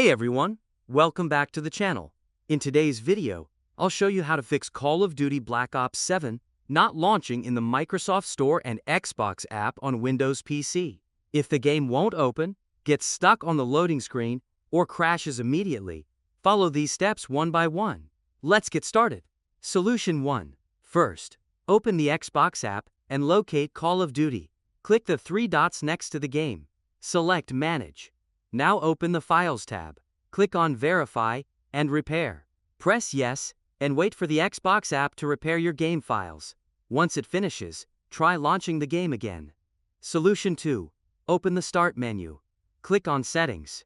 Hey everyone, welcome back to the channel. In today's video, I'll show you how to fix Call of Duty Black Ops 7 not launching in the Microsoft Store and Xbox app on Windows PC. If the game won't open, gets stuck on the loading screen, or crashes immediately, follow these steps one by one. Let's get started. Solution 1. First, open the Xbox app and locate Call of Duty. Click the three dots next to the game. Select Manage. Now open the Files tab. Click on Verify and Repair. Press Yes and wait for the Xbox app to repair your game files. Once it finishes, try launching the game again. Solution 2. Open the Start menu. Click on Settings.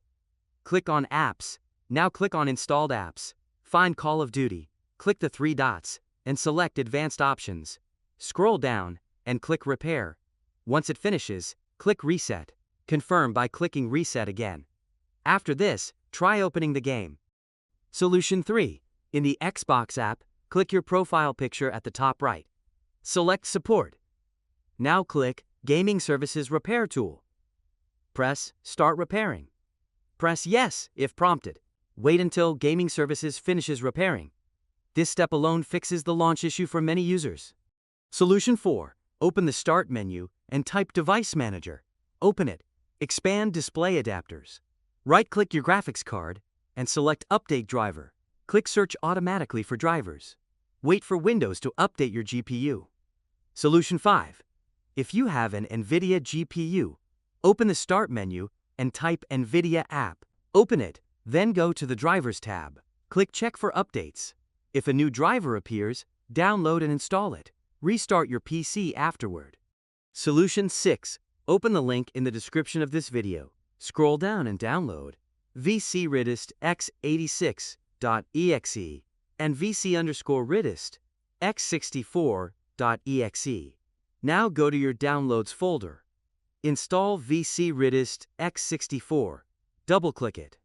Click on Apps. Now click on Installed Apps. Find Call of Duty. Click the three dots and select Advanced Options. Scroll down and click Repair. Once it finishes, click Reset. Confirm by clicking Reset again. After this, try opening the game. Solution 3. In the Xbox app, click your profile picture at the top right. Select Support. Now click Gaming Services Repair Tool. Press Start Repairing. Press Yes if prompted. Wait until Gaming Services finishes repairing. This step alone fixes the launch issue for many users. Solution 4. Open the Start menu and type Device Manager. Open it. Expand Display Adapters. Right-click your graphics card and select Update Driver. Click Search automatically for drivers. Wait for Windows to update your GPU. Solution 5. If you have an NVIDIA GPU, open the Start menu and type NVIDIA App. Open it, then go to the Drivers tab. Click Check for Updates. If a new driver appears, download and install it. Restart your PC afterward. Solution 6. Open the link in the description of this video. Scroll down and download VC-Ridist x86.exe and VC_Ridist x64.exe. Now go to your Downloads folder. Install VC-Ridist x64. Double-click it.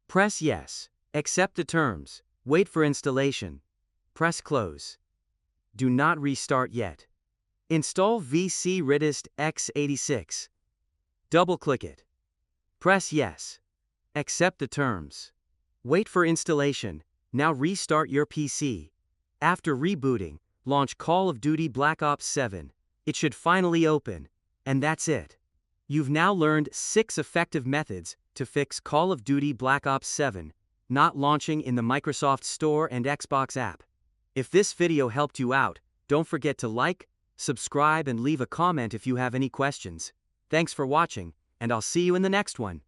Press Yes. Accept the terms. Wait for installation. Press Close. Do not restart yet. Install VC-Ridist x86. Double-click it. Press Yes. Accept the terms. Wait for installation. Now restart your PC. After rebooting, launch Call of Duty Black Ops 7. It should finally open. And that's it. You've now learned 6 effective methods to fix Call of Duty Black Ops 7 not launching in the Microsoft Store and Xbox app. If this video helped you out, don't forget to like, subscribe and leave a comment if you have any questions. Thanks for watching, and I'll see you in the next one.